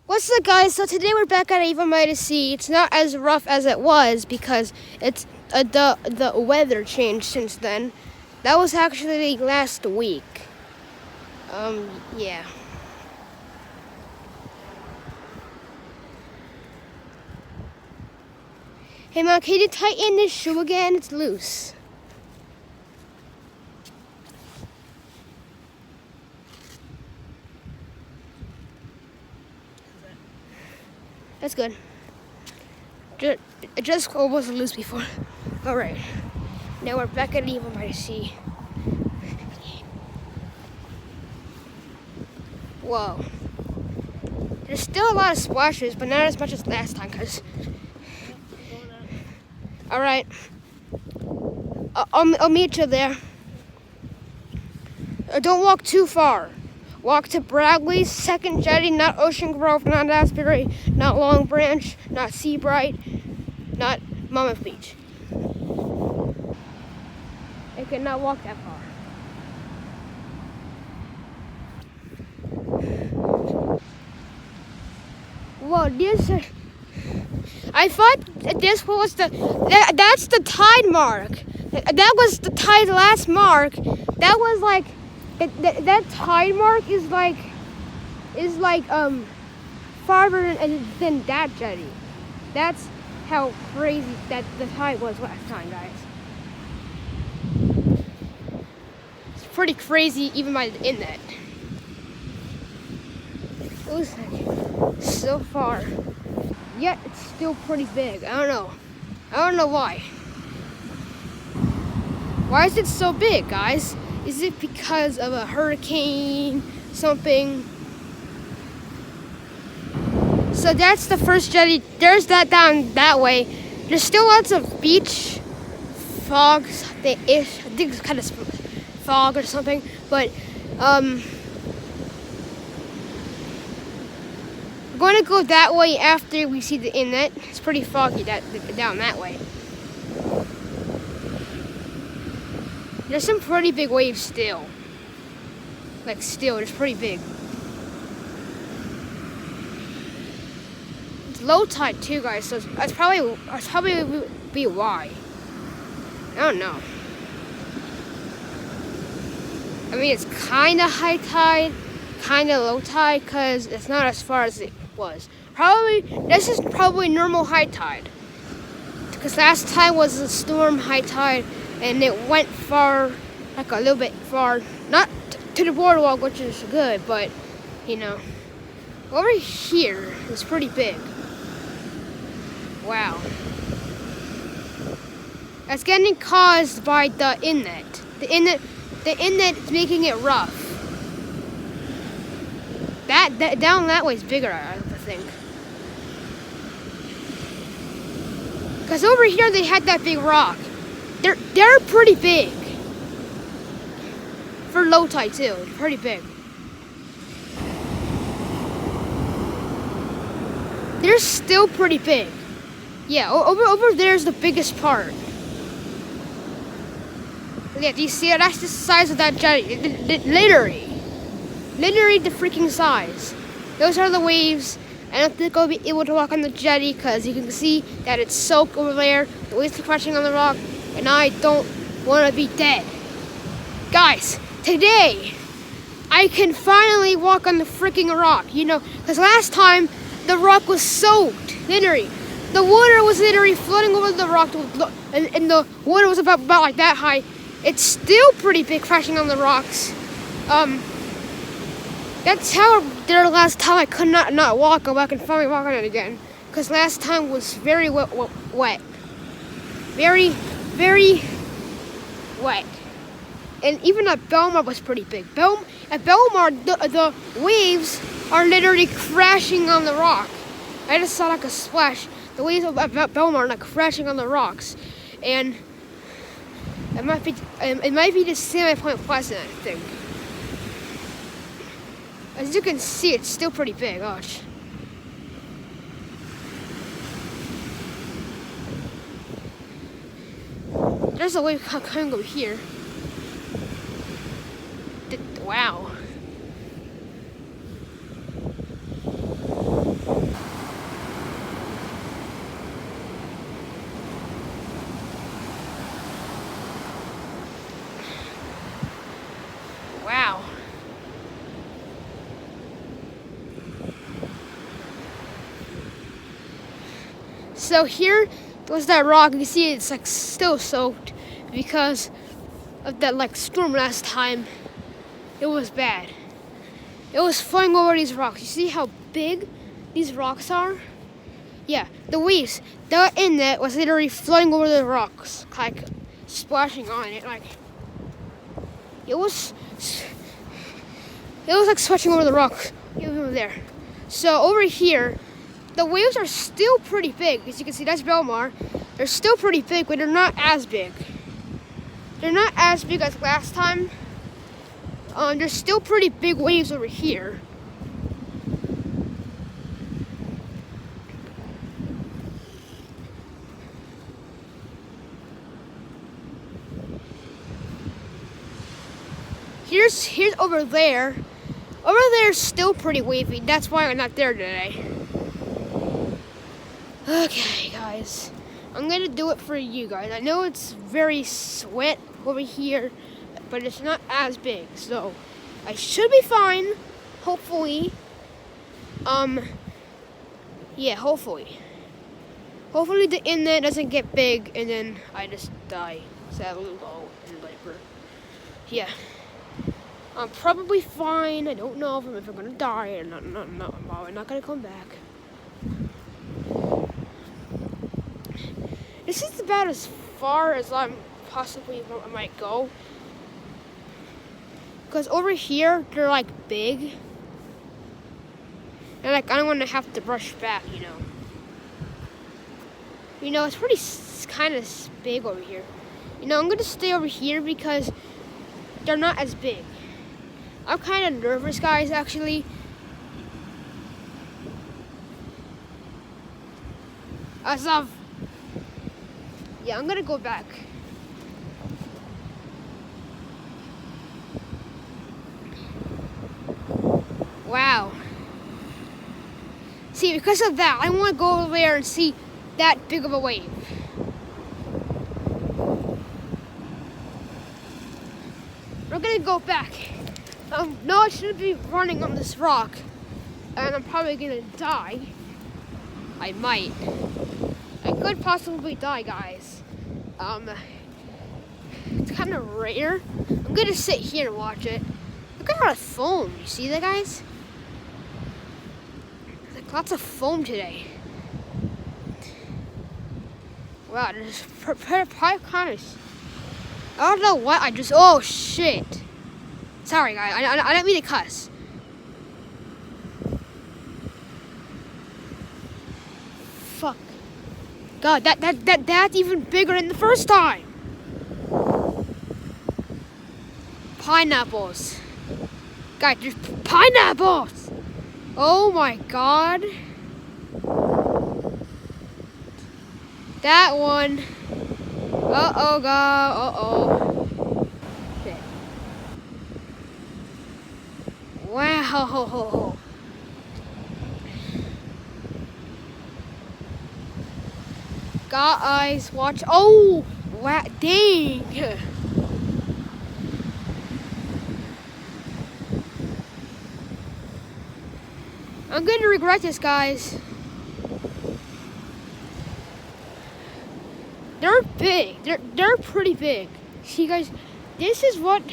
What's up, guys? So today we're back at Avon by the Sea. It's not as rough as it was because it's the weather changed since then. That was actually last week. Yeah. Hey, Mom, can you tighten this shoe again? It's loose. That's good. It just was loose before. All right. Now we're back at Avon by the Sea. Whoa. There's still a lot of splashes, but not as much as last time, cause. All right. I'll meet you there. Don't walk too far. Walk to Bradley's, Second Jetty, not Ocean Grove, not Asbury, not Long Branch, not Seabright, not Monmouth Beach. I cannot walk that far. Whoa, I thought this was that's the tide mark. That was the tide last mark. That was like, that tide mark is like farther than that jetty. That's how crazy that the tide was last time, guys. It's pretty crazy even by the internet. It was like so far, yet it's still pretty big. I don't know why. Why is it so big, guys? Is it because of a hurricane, something? So that's the first jetty. There's that down that way. There's still lots of beach fog. I think it's kind of fog or something. But we're going to go that way after we see the inlet. It's pretty foggy down that way. There's some pretty big waves still. It's pretty big. It's low tide too, guys, so that's probably be why. I don't know. I mean, it's kind of high tide, kind of low tide, because it's not as far as it was. This is probably normal high tide. Because last time was a storm high tide, and it went far, like a little bit far, not to the boardwalk, which is good, but, over here is pretty big. Wow. That's getting caused by the inlet. The inlet is making it rough. That down that way is bigger, I think. Because over here they had that big rock. They're pretty big. For low tide too, pretty big. They're still pretty big. Yeah, over there's the biggest part. Yeah, do you see it? That's the size of that jetty. Literally the freaking size. Those are the waves. I don't think I'll be able to walk on the jetty because you can see that it's soaked over there. The waves are crashing on the rock. And I don't want to be dead. Guys, today, I can finally walk on the freaking rock, because last time, the rock was soaked, literally. The water was literally floating over the rock, and the water was about like that high. It's still pretty big crashing on the rocks. That's how the last time I could not walk, go back and finally walk on it again. Because last time was very wet. Very wet. And even at Belmar was pretty big. At Belmar, the waves are literally crashing on the rock. I just saw like a splash. The waves at Belmar are like crashing on the rocks. And it might be the same at Point Pleasant, I think. As you can see, it's still pretty big. Gosh. There's a wave coming over here. Wow. So here was that rock. You can see it's like still soaked because of that like storm last time. It was bad. It was flying over these rocks. You see how big these rocks are? Yeah, the waves that were in it was literally floating over the rocks, like splashing on it. Like it was like splashing over the rocks over there. So over here, the waves are still pretty big. As you can see, that's Belmar. They're still pretty big, but they're not as big. They're not as big as last time. There's still pretty big waves over here. Here's over there. Over there's still pretty wavy. That's why I'm not there today. Okay, guys. I'm gonna do it for you guys. I know it's very wet over here, but it's not as big, so I should be fine. Hopefully. Yeah, hopefully. Hopefully the internet doesn't get big and then I just die. Sadly, low in labor. Yeah. I'm probably fine. I don't know if I'm gonna die or not. I'm probably not gonna come back. This is about as far as I might go. Because over here, they're like big. And like, I don't want to have to rush back, you know. You know, it's pretty kind of big over here. You know, I'm going to stay over here because they're not as big. I'm kind of nervous, guys, actually. Yeah, I'm gonna go back. Wow. See, because of that, I want to go over there and see that big of a wave. We're gonna go back. No, I shouldn't be running on this rock. And I'm probably gonna die. I might. I could possibly die, guys. It's kind of rare. I'm gonna sit here and watch it. Look at all the foam. You see that, guys? There's like lots of foam today. Wow, there's probably kind of. I don't know what I just. Oh shit! Sorry, guys. I didn't mean to cuss. Fuck. God, that's even bigger than the first time. Pineapples. Guys, there's pineapples. Oh my god. That one. Uh-oh, God. Uh-oh. Shit. Wow. Guys, watch. Oh, wow, dang. I'm going to regret this, guys. They're big. They're pretty big. See, guys, this is what.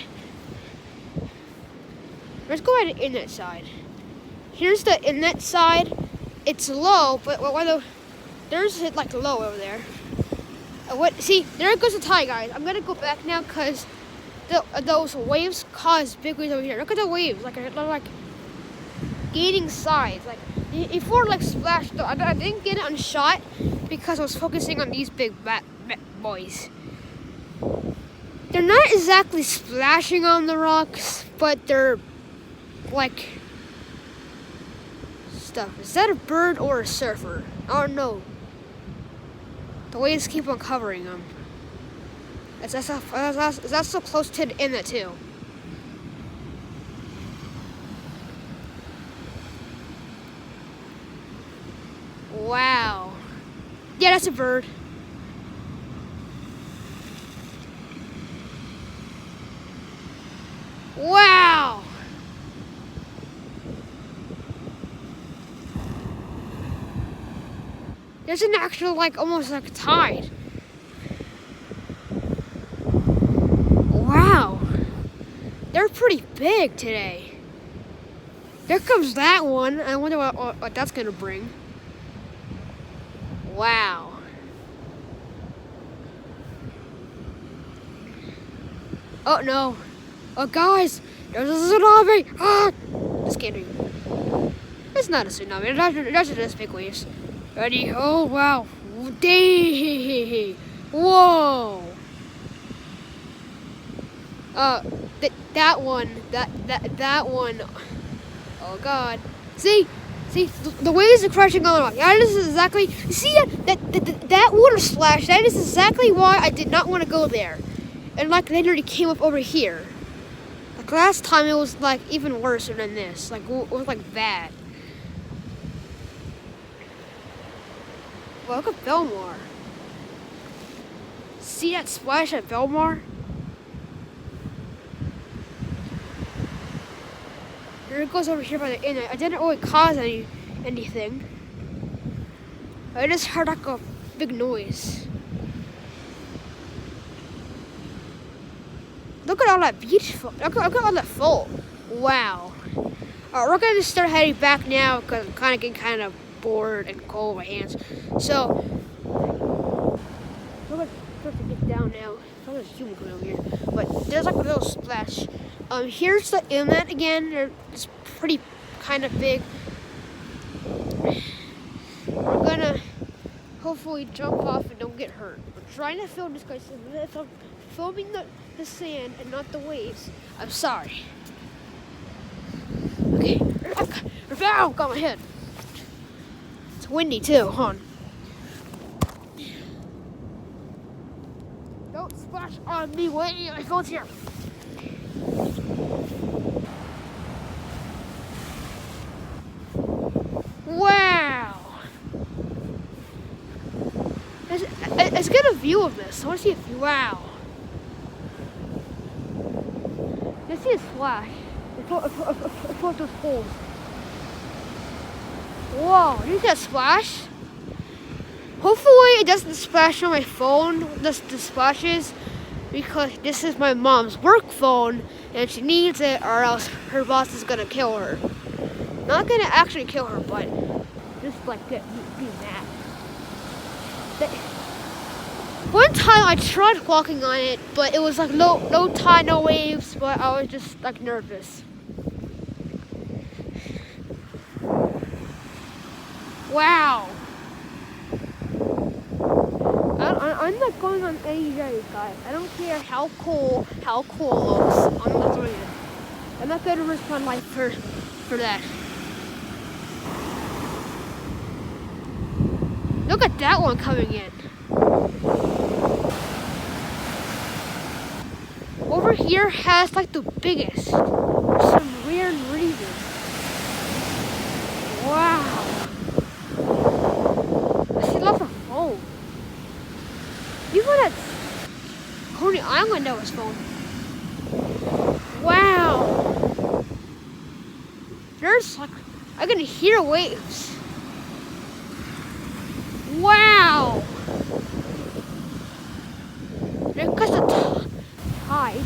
Let's go at the inlet side. Here's the inlet side. It's low, but there's it like low over there. See, there goes the tide, guys. I'm gonna go back now because those waves cause big waves over here. Look at the waves, they're like gaining size. Like before, like splashed. I didn't get it on shot because I was focusing on these big boys. They're not exactly splashing on the rocks, but they're like stuff. Is that a bird or a surfer? I don't know. The waves keep on covering them. That's so close to the inlet too. Wow. Yeah, that's a bird. Wow. There's an actual, like, almost like tide. Wow. They're pretty big today. There comes that one. I wonder what that's gonna bring. Wow. Oh no. Oh guys, there's a tsunami. Ah! Just kidding. It's not a tsunami. That's just big waves. Ready? Oh wow. Dang. Whoa. That one. Oh god. See, the waves are crashing all around. Yeah, this is exactly. See that water splash. That is exactly why I did not want to go there. And like they literally came up over here. Like last time, it was like even worse than this. Like it was like bad. Well, look at Belmar. See that splash at Belmar? There it goes over here by the inn. I didn't really cause anything. I just heard like a big noise. Look at all that beautiful. Look at all that full. Wow. We're gonna start heading back now because I'm kind of getting kind of bored and cold with my hands. So we're gonna start to get down now. There's a human going over here, but there's like a little splash. Here's the inlet again. It's pretty kind of big. We're gonna hopefully jump off and don't get hurt. We're trying to film this, guys. If I'm filming the sand and not the waves, I'm sorry. Okay, ow, got my head. It's windy too, hold on. Don't splash on me, wait, my phone's here. Wow. Let's get a view of this. I want to see a view. Wow. Let's see a splash. It's one of those holes. Whoa, did you see that splash? Hopefully it doesn't splash on my phone, the splashes, because this is my mom's work phone and she needs it or else her boss is gonna kill her. Not gonna actually kill her, but just like be mad. One time I tried walking on it, but it was like no tide, no waves, but I was just like nervous. Wow. I'm not going on any days, guys. I don't care how cool it looks. I'm not doing it. I'm not gonna risk my life for that. Look at that one coming in. Over here has like the biggest for some weird reason. Wow. I see lots of foam. Even that Coney Island that was foam. Wow. There's like, I can hear waves. Wow. Because the tide.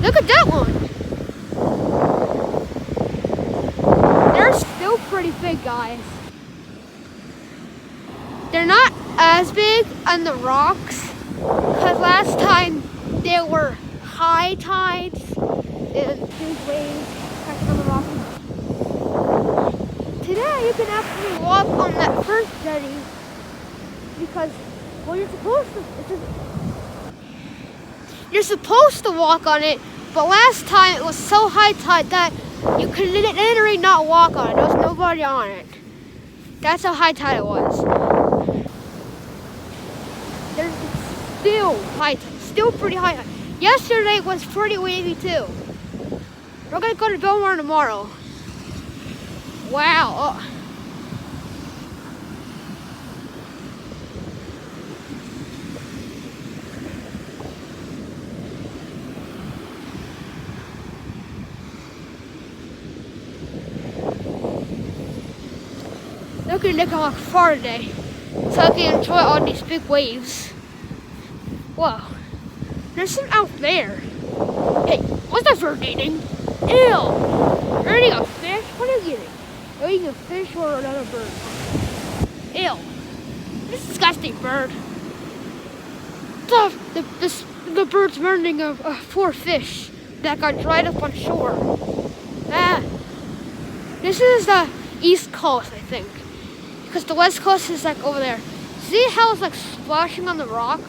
Look at that one. They're still pretty big, guys. They're not as big on the rocks because last time there were high tides and big waves crashing on the rocks. Today you can actually walk on that first jetty because, well, you're supposed to walk on it, but last time it was so high tide that you could literally not walk on it. There was nobody on it. That's how high tide it was. There's still high tide, still pretty high tide. Yesterday was pretty wavy too. We're gonna go to Belmar tomorrow. Wow. Oh. Looking to go far today, so I can enjoy all these big waves. Whoa, there's some out there. Hey, what's that bird eating? Ew! You're eating a fish? What are you eating? You're eating a fish or another bird? Ew! This disgusting bird. The bird's murdering a poor fish that got dried up on shore. Ah, this is the East Coast, I think, because the West Coast is like over there. See how it's like splashing on the rock?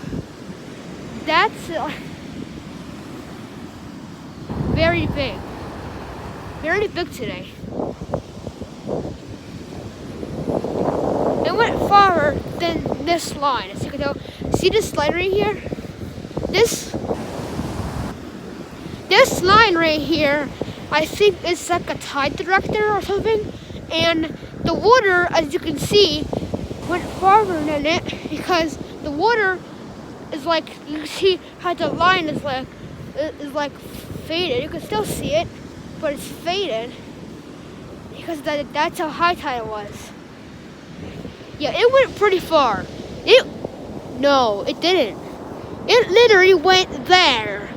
That's very big today. It went farther than this line, as you can tell. See this line right here? This line right here, I think it's like a tide director or something. And the water, as you can see, went farther than it because the water is like, you see how the line is like faded. You can still see it, but it's faded because that's how high tide it was. Yeah, it went pretty far. No, it didn't. It literally went there.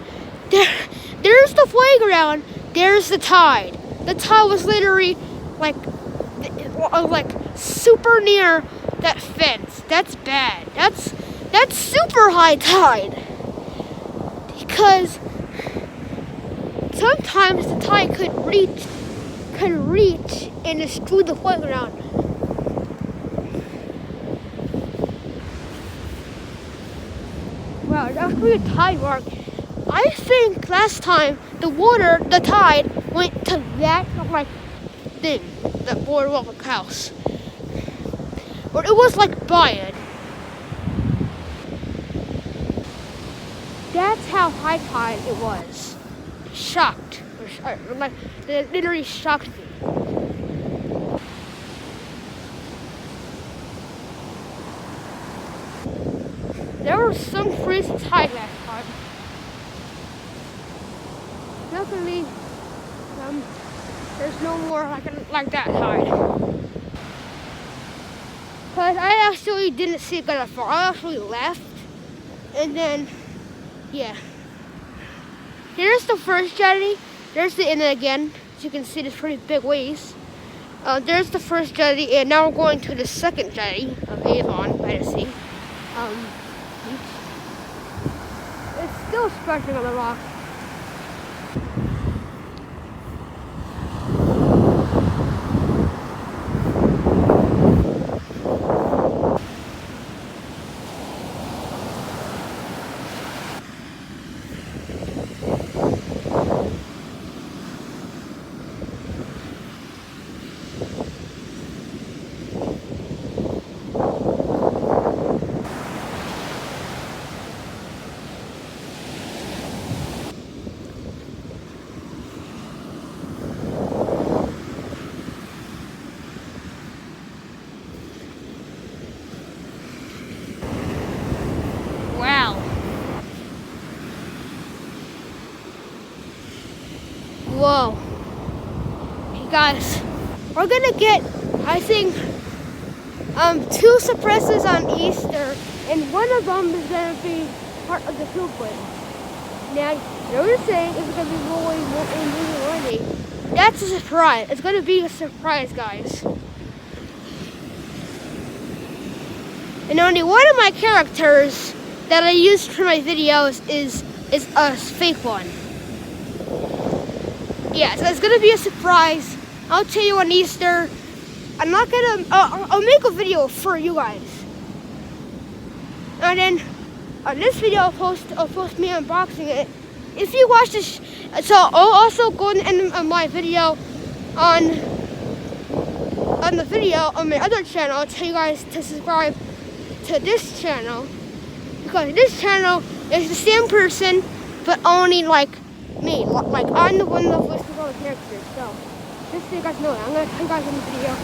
There's the playground. There's the tide. The tide was literally like super near that fence. That's bad. That's super high tide. Because sometimes the tide could reach and destroy the playground. Wow, that's pretty tide mark. I think last time the tide went to that like thing, that boardwalk house. But it was like by it. That's how high tide it was. Shocked. Like, it literally shocked me. There was some freezing tide last time. Luckily, there's no more like that tide. But I actually didn't see it go that far. I actually left, and then, yeah. Here's the first jetty. There's the inlet again. As you can see, there's pretty big waves. There's the first jetty, and now we're going to the second jetty of Avon by the sea. It's still splashing on the rock. Whoa. Hey guys, we're gonna get, I think, 2 surprises on Easter, and one of them is gonna be part of the food plate. Now, you know what I'm saying? It's gonna be really windy. That's a surprise. It's gonna be a surprise, guys. And only one of my characters that I used for my videos is a fake one. Yeah, so it's gonna be a surprise. I'll tell you on Easter. I'm not gonna. I'll make a video for you guys, and then on this video I'll post me unboxing it. If you watch this, so I'll also go and end my video on the video on my other channel. I'll tell you guys to subscribe to this channel because this channel is the same person, but only like me. Like I'm the one that voices all the characters. So just so you guys know that, I'm gonna tell you guys in the video.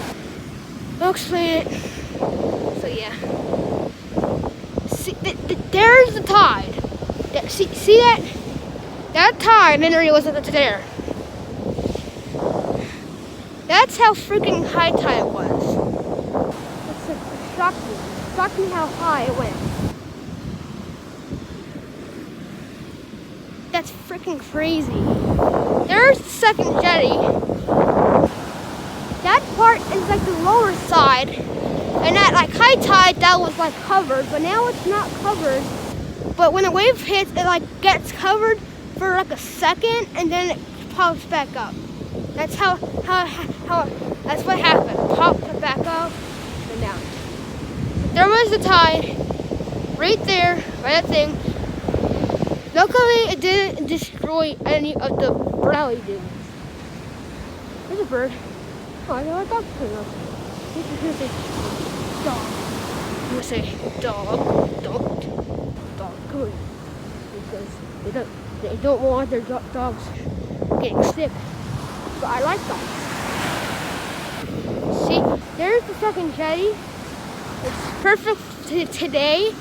I'll explain it. So yeah. See, there's the tide. See that? That tide literally wasn't there. That's how freaking high tide it was. shocked me how high it went. That's freaking crazy. There's the second jetty. That part is like the lower side, and at like high tide that was like covered, but now it's not covered. But when a wave hits, it like gets covered for like a second, and then it pops back up. That's how that's what happened. Popped back up and down. There was the tide right there by that thing. Luckily, it didn't destroy any of the brownie dunes. There's a bird. Oh, I know a dog's coming up. He's gonna say dog. I'm gonna say dog. Dog. Come on. Because they don't want their dogs getting sick. But I like dogs. See, there's the second jetty. It's perfect today.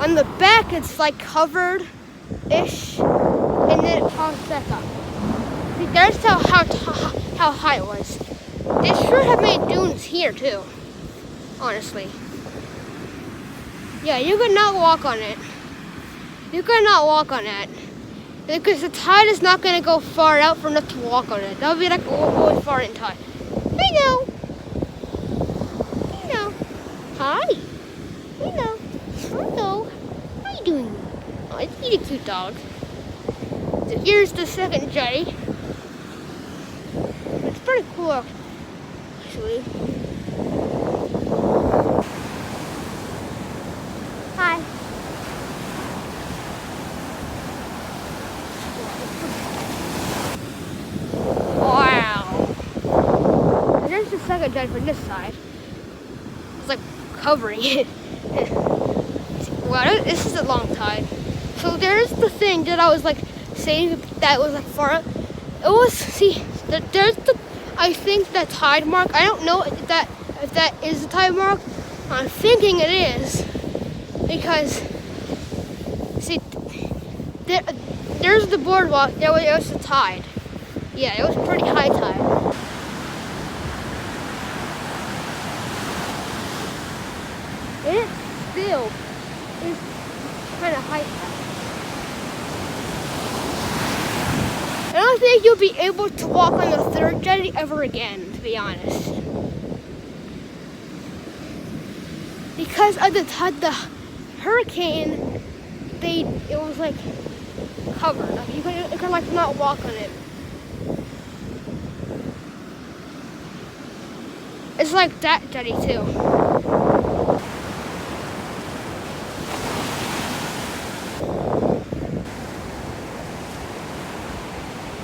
On the back, it's like covered-ish, and then it pops back up. See, there's how high it was. They should have made dunes here too, honestly. Yeah, you could not walk on it. You could not walk on that. Because the tide is not going to go far out for enough to walk on it. That would be like going far in tide. Hello. Hello. Hi. Hello. Hello. How you doing? Oh, it's a cute dog. So here's the second jetty. It's pretty cool, actually. Hi. Wow. And there's the second jetty from this side. It's like covering it. Wow, this is a long tide. So there's the thing that I was like saying that was like far up. It was, see, there's the, I think that tide mark. I don't know if that is the tide mark. I'm thinking it is because see, there's the boardwalk. There was the tide. Yeah, it was pretty high tide. It still is kind of high tide. I don't think you'll be able to walk on the third jetty ever again, to be honest. Because of the hurricane, it was like covered. Like you could like not walk on it. It's like that jetty too.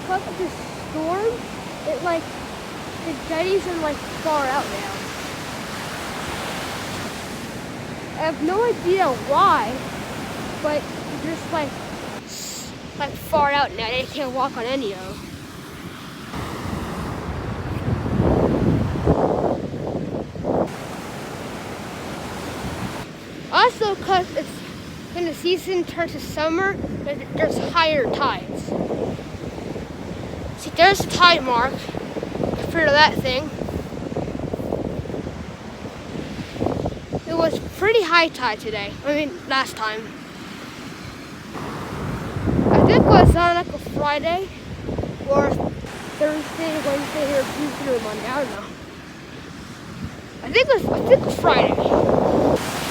Because of this storm, it like the jetties are like far out now. I have no idea why, but they're just like far out now. They can't walk on any of them. Also, because it's when the season turns to summer, there's higher tides. See, there's a tide mark compared to that thing. It was pretty high tide today. I mean, last time. I think it was on like a Friday or Thursday, Wednesday, or Tuesday or Monday. I don't know. I think it was Friday. I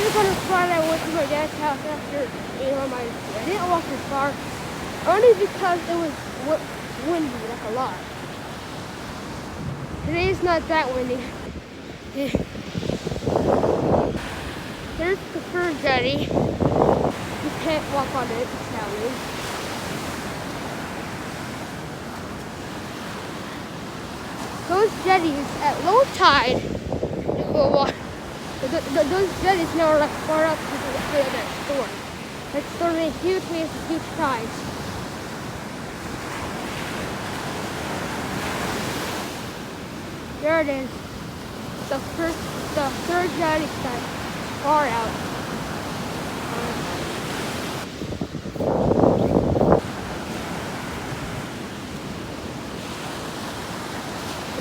think on a Friday I went to my dad's house after my. I didn't walk as far, only because it was windy, like a lot. Today is not that windy. There's the third jetty. You can't walk on it, sadly. Those jetties at low tide, will walk. Those jetties now are like far up because of that storm. That storm made huge waves and huge tides. There it is. The third jetty side, far out.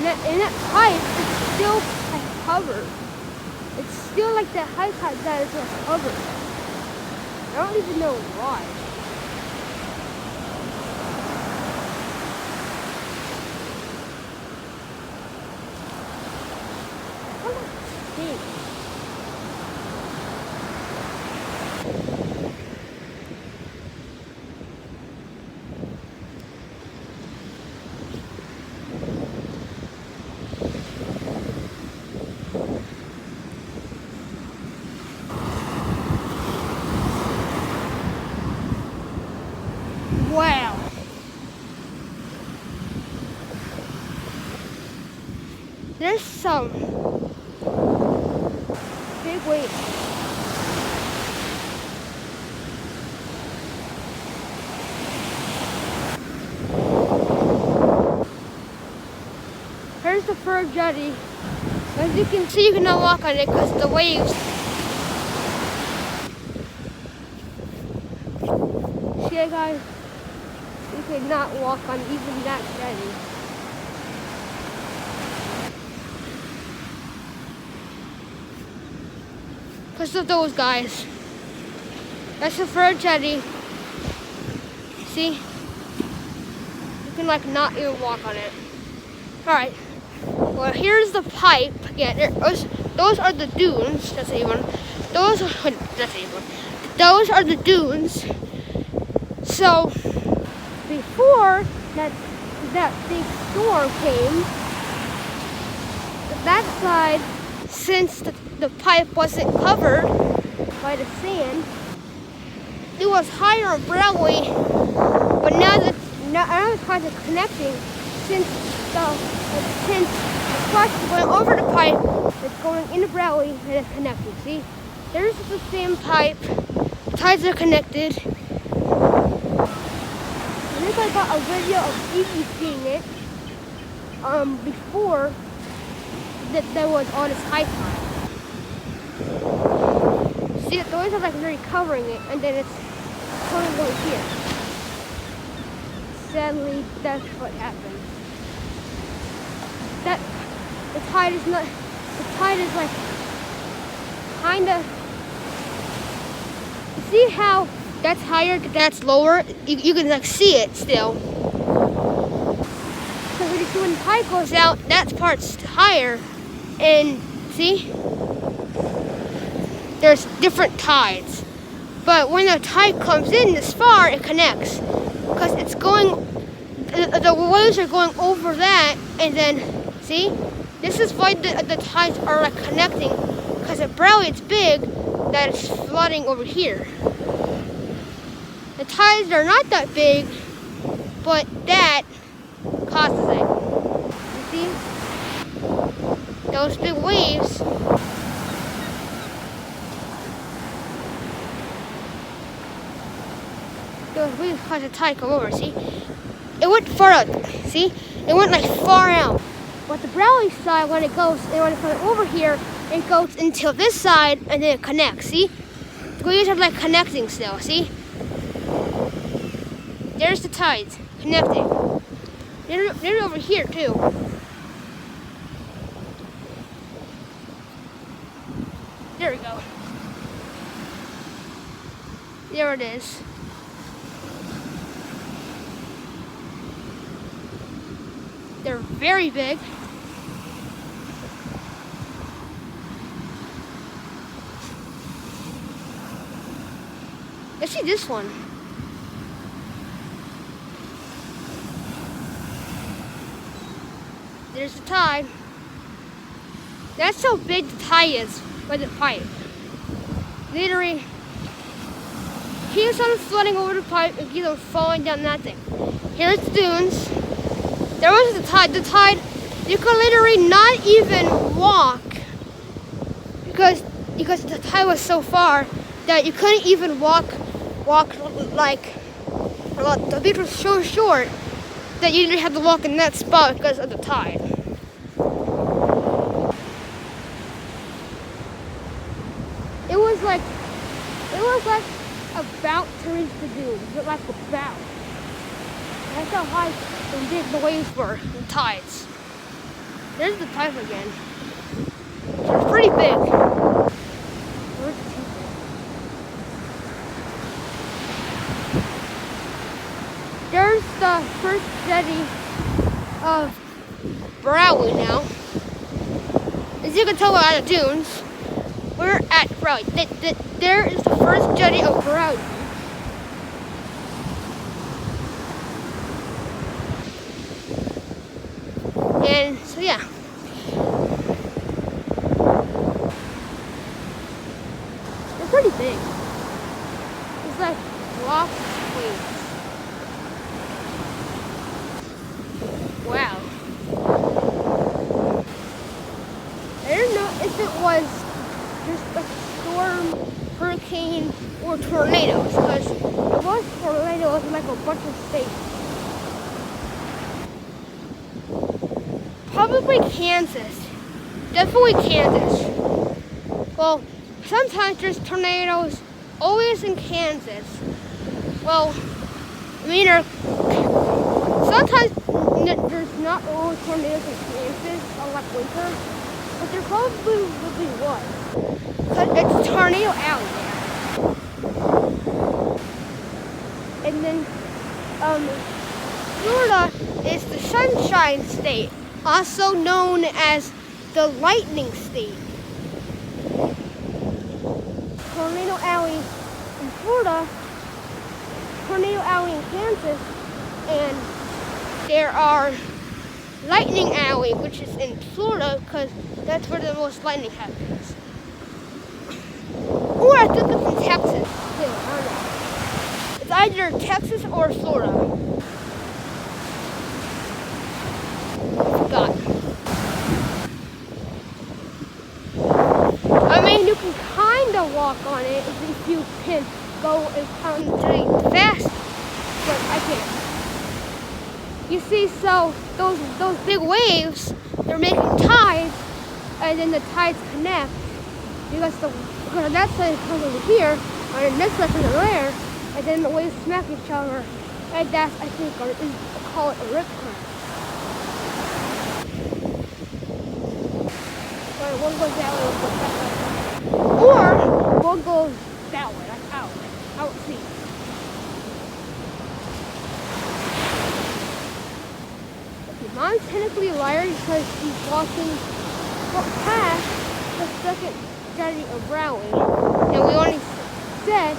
And that pipe is still covered. it's still like that high tide that is just covered. I don't even know why. Wow. There's some big waves. Here's the fur jetty. As you can see, you cannot walk on it because of the waves. See, guys, you cannot walk on even that jetty. Because of those guys. That's the fur jetty. See? You can like not even walk on it. Alright. Well, here's the pipe. Again, those are the dunes. That's even. Those are the dunes. So before that big storm came, that side, since the pipe wasn't covered by the sand, it was higher on Broadway. But now the cars are connecting, since the truck is going over the pipe, it's going into Broadway and it's connecting. See, there's the same pipe. The ties are connected. I think I got a video of EP seeing it before that there was all this high tide. See, the ones are like really covering it, and then it's coming over here. Sadly, that's what happened. The tide is like kinda. You see how that's higher, that's lower? You can like see it still. So when the tide goes out, that part's higher, and see? There's different tides. But when the tide comes in this far, it connects. Because it's going, the waves are going over that, and then, see? This is why the tides are like connecting. Because at Broadway it's big, that it's flooding over here. The tides are not that big, but that causes it. You see? Those big waves. Those waves cause the tide to come over, see? It went far out, see? It went like far out. But the Broadway side, when it comes over here, it goes until this side and then it connects, see? The waves are like connecting still, see? There's the tides connecting. They're over here too. There we go. There it is. They're very big. Let's see this one. There's the tide. That's how big the tide is by the pipe. Literally keeps on flooding over the pipe and keeps on falling down that thing. Here's the dunes. There was the tide. The tide, you could literally not even walk because the tide was so far that you couldn't even walk like the beach was so short that you didn't have to walk in that spot because of the tide. It was like about to reach the dunes, but like about. That's how high the waves were, the tides. There's the pipe again. It's pretty big. the first jetty of Browley now. As you can tell by the dunes, we're at Browley. There is the first jetty of Browley. And so yeah. They're pretty big. It's like block waves. Wow. I don't know if it was just a storm, hurricane, or tornadoes, because it was tornadoes in like a bunch of states. Probably Kansas. Definitely Kansas. Well, sometimes there's tornadoes always in Kansas. Well, I mean, sometimes there's not always tornadoes in Kansas on like winter, but there probably will be one. Because it's Tornado Alley there. And then, Florida is the Sunshine State, also known as the Lightning State. Tornado Alley in Florida, Tornado Alley in Kansas, and there are Lightning Alley, which is in Florida, because that's where the most lightning happens. Or I think it's in Texas, too. I don't know. It's either Texas or Florida. I forgot. I mean, you can kind of walk on it if you can go and concentrate fast, but I can't. You see, so those big waves, they're making tides, and then the tides connect because that side comes over here, and this side comes over there, and then the waves smack each other, and that's, I think, call it a rip current. Or one goes that way, one goes that way. Or one goes that way, like out at sea. Mom's technically a liar because she's walking past the second jetty of Browley, and we only said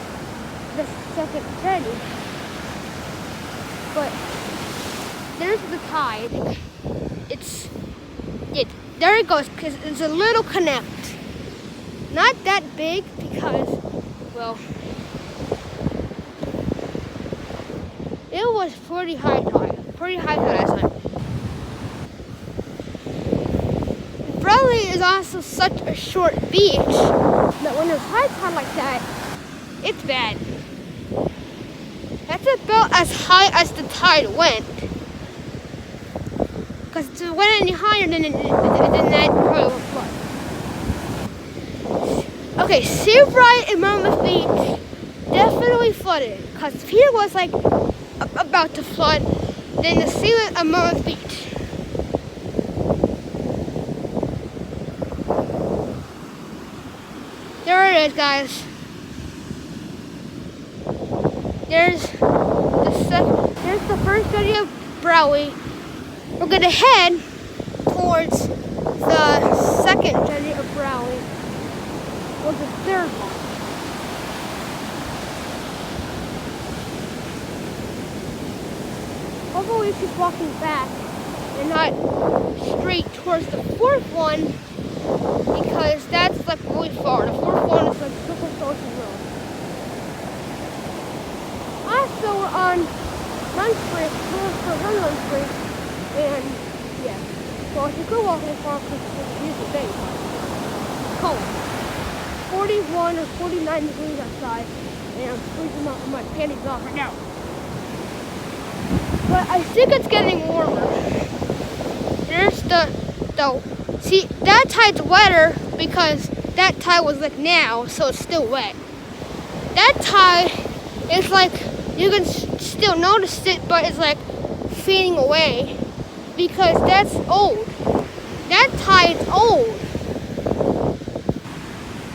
the second jetty. But there's the tide. There it goes, because it's a little connect. Not that big because, well, it was pretty high tide last time. Browley is also such a short beach that when there's high tide like that, it's bad. That's about as high as the tide went. Because if it went any higher, then that probably would flood. Okay, Seabright and Monmouth Beach definitely flooded. Because if he was like about to flood, then the ceiling of Monmouth Beach. There it is, guys. There's the first jetty of Browley. We're gonna head towards the second jetty of Browley, or the third one. Hopefully we keep walking back and not straight towards the fourth one, because that's like really far. The fourth one is like super social road. Also, we're on lunch break, for lunch break, and yeah. Well, if you could walk this far, because it's usually day, cold. 41 or 49 degrees outside, and I'm freezing out my panties off right now. But I think it's getting warmer. There's see, that tide's wetter because that tide was like now, so it's still wet. That tide is like, you can still notice it, but it's like fading away because that's old. That tide's old.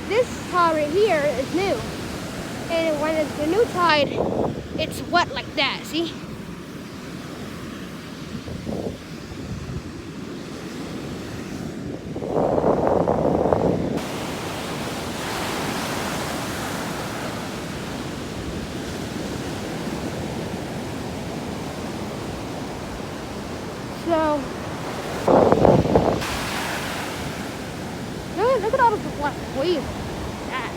This tide right here is new. And when it's the new tide, it's wet like that, see? was a lot of waves like that.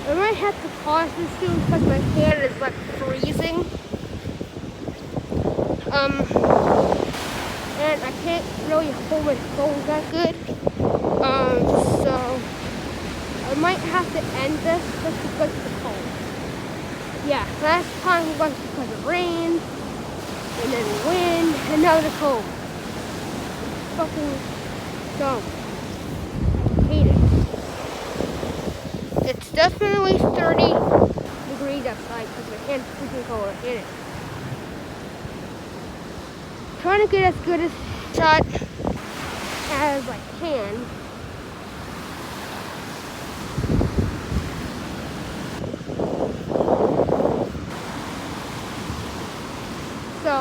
I might have to pause this soon because my hand is like freezing. And I can't really hold my phone that good. So I might have to end this just because of the cold. Yeah, last time was because of rain, and then wind, and now the cold. Fucking dumb. I hate it. It's definitely 30 degrees outside because my hand's freaking cold. I hate it. Trying to get as good a shot as I can. So,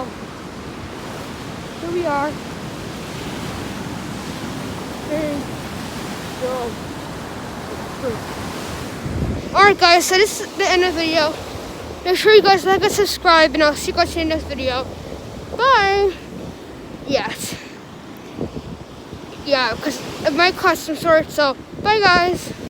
here we are. And alright guys, so this is the end of the video. Make sure you guys like and subscribe, and I'll see you guys in the next video. Bye! Yes. Yeah, because it might cost some sort, so bye guys!